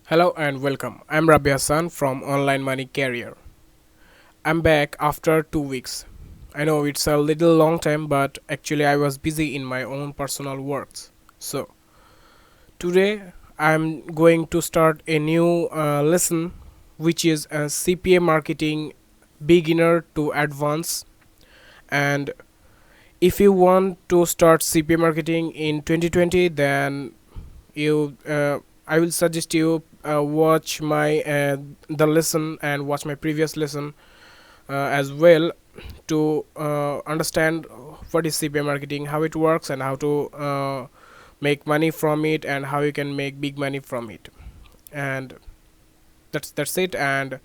Hello and welcome. I'm Rabbi Hassan from Online Money Carrier. I'm back after 2 weeks. I know it's a little long time, but actually I was busy in my own personal works. So today I'm going to start a new lesson, which is a CPA marketing beginner to advanced. And if you want to start CPA marketing in 2020, then you I will suggest you watch my the lesson and watch my previous lesson as well to understand what is CPA marketing, how it works, and how to make money from it, and how you can make big money from it. And that's it. And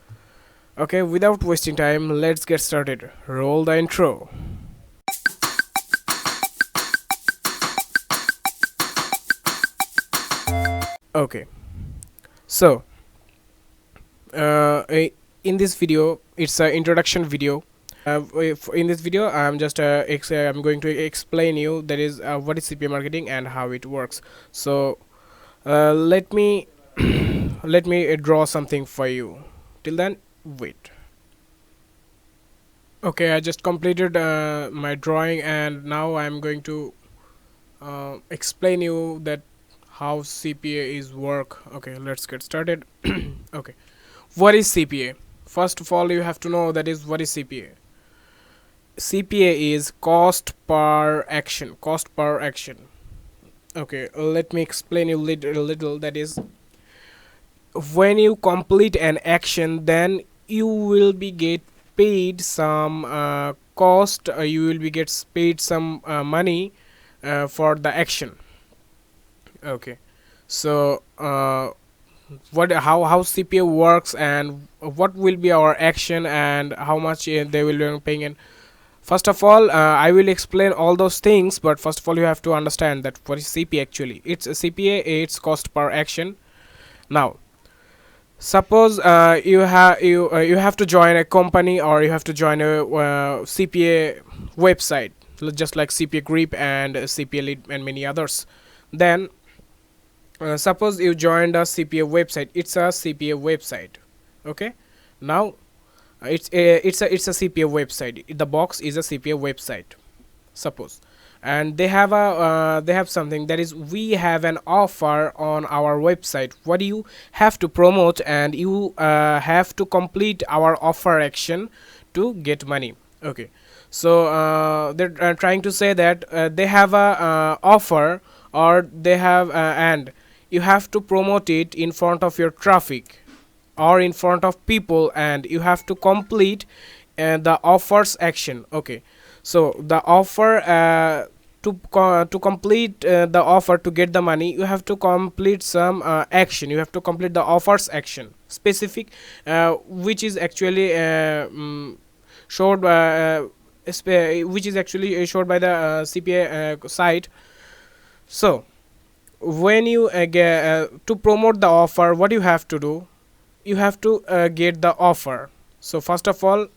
okay, without wasting time, let's get started. Roll the intro. Okay, so uh, i- in this video, it's an introduction video. In this video, I'm going to explain you that is what is CPA marketing and how it works. So let me let me draw something for you. Till then, wait. Okay, I just completed my drawing, and now I'm going to explain you that how CPA is work. Okay, let's get started. Okay, what is CPA? First of all, you have to know that is what is CPA. CPA is cost per action. Cost per action. Okay, let me explain you little. That is, when you complete an action, then you will be get paid some cost. You will be get paid some money for the action. Okay, so what how CPA works and what will be our action and how much they will be paying in. First of all, I will explain all those things, but first of all, you have to understand that what is CPA actually. It's a CPA, it's cost per action. Now, suppose you have to join a company, or you have to join a CPA website, just like CPA Grip and CPA Lead and many others. Then, suppose you joined a CPA website. It's a CPA website. Okay. Now, it's a CPA website. The box is a CPA website, suppose, and they have something that is, we have an offer on our website. What do you have to promote, and you have to complete our offer action to get money. Okay, so they're trying to say that they have a offer, or they have and you have to promote it in front of your traffic or in front of people, and you have to complete the offers action. Okay, so the offer to complete the offer to get the money, you have to complete some action. You have to complete the offers action specific, which is actually showed which is actually showed by the CPA site. So when you to promote the offer, what you have to do, you have to get the offer. So first of all,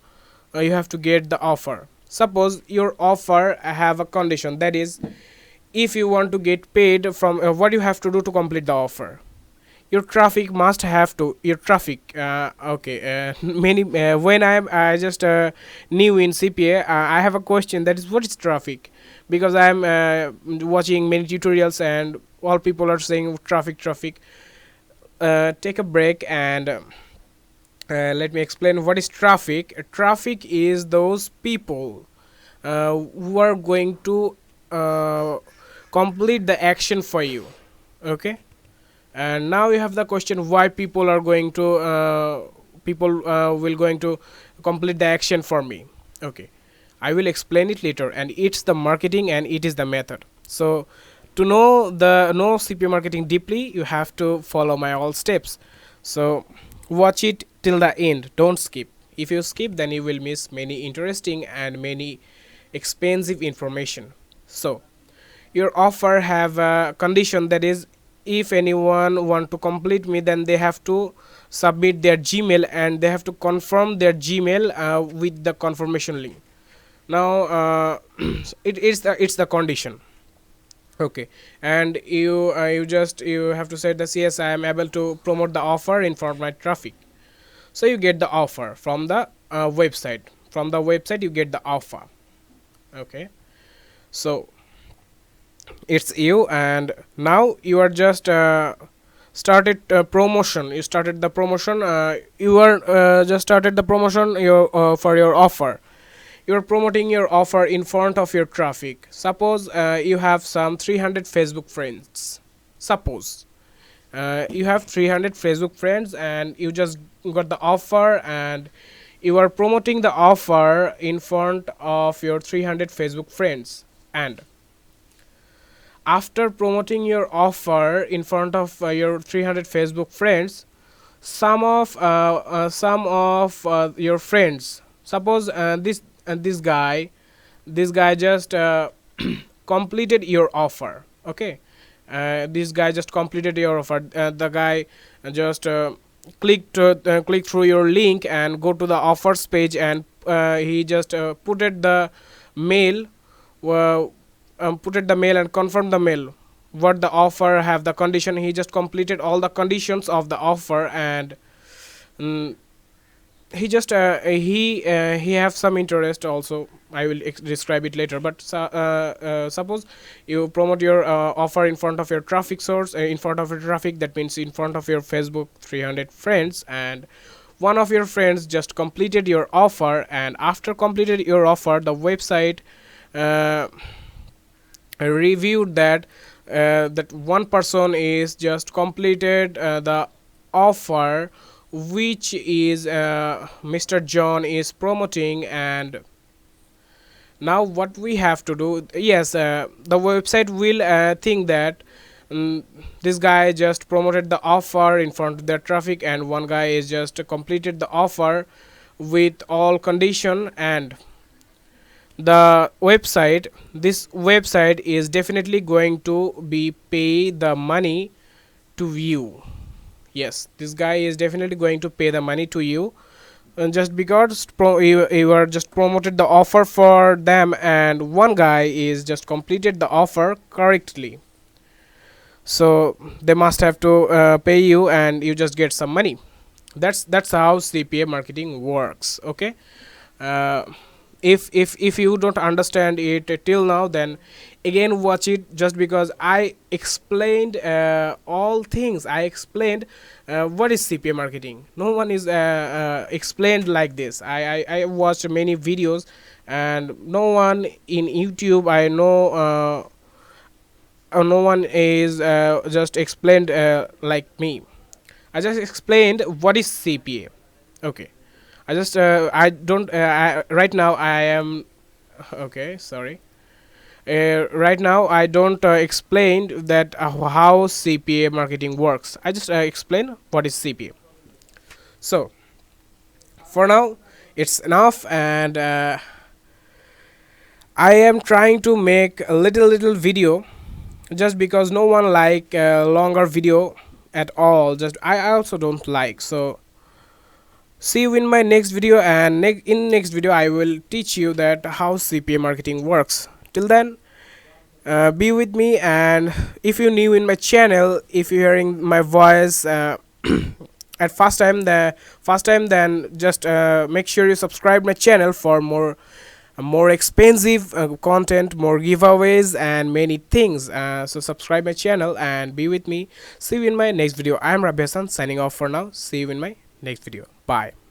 you have to get the offer. Suppose your offer have a condition, that is, if you want to get paid from what you have to do to complete the offer, your traffic must have to your traffic okay many when I just new in CPA, I have a question, that is, what is traffic? Because I'm watching many tutorials, and all people are saying traffic. Take a break and let me explain what is traffic. Traffic is those people who are going to complete the action for you. Okay, and now you have the question, why people are going to people will going to complete the action for me. Okay, I will explain it later, and it's the marketing and it is the method. So to know CPA marketing deeply, you have to follow my all steps. So watch it till the end, don't skip. If you skip, then you will miss many interesting and many expensive information. So your offer have a condition, that is, if anyone want to complete me, then they have to submit their Gmail, and they have to confirm their Gmail with the confirmation link. Now it's the condition. Okay, and you have to say this, yes, I am able to promote the offer in front of my traffic. So you get the offer from the website. From the website you get the offer. Okay, so it's you, and now you are just started promotion. You started the promotion. You are just started the promotion for your offer. You're promoting your offer in front of your traffic. Suppose you have some 300 Facebook friends. Suppose you have 300 Facebook friends and you just got the offer, and you are promoting the offer in front of your 300 Facebook friends. And after promoting your offer in front of your 300 Facebook friends, some of your friends, suppose this guy just completed your offer. Okay, this guy just completed your offer. The guy just click through your link and go to the offers page, and he just put it the mail, uh, put it the mail and confirm the mail what the offer have the condition. He just completed all the conditions of the offer, and mm, he have some interest also. I will describe it later, but suppose you promote your offer in front of your traffic source, in front of your traffic, that means in front of your Facebook 300 friends, and one of your friends just completed your offer, and after completed your offer, the website uh, reviewed that that one person is just completed the offer which is Mr. John is promoting. And now what we have to do, yes, the website will think that this guy just promoted the offer in front of their traffic, and one guy is just completed the offer with all condition. And the website, this website is definitely going to be pay the money to you. Yes, this guy is definitely going to pay the money to you, and just because you are just promoted the offer for them, and one guy is just completed the offer correctly, so they must have to pay you, and you just get some money. That's how CPA marketing works. Okay, uh, if you don't understand it till now, then again watch it, just because I explained all things. I explained what is CPA marketing. No one is explained like this. I watched many videos, and no one in YouTube, I know, no one is just explained like me. I just explained what is CPA. Okay, I don't right now I am okay, sorry. Right now I don't explain that how CPA marketing works. I just explain what is CPA. So for now it's enough, and I am trying to make a little video, just because no one like longer video at all. Just I also don't like. So see you in my next video, and in next video I will teach you that how CPA marketing works. Till then, be with me, and if you're new in my channel, if you're hearing my voice at first time, then just make sure you subscribe my channel for more expensive content, more giveaways, and many things. So subscribe my channel and be with me. See you in my next video. I'm Rabi Hassan signing off for now. See you in my next video. Bye.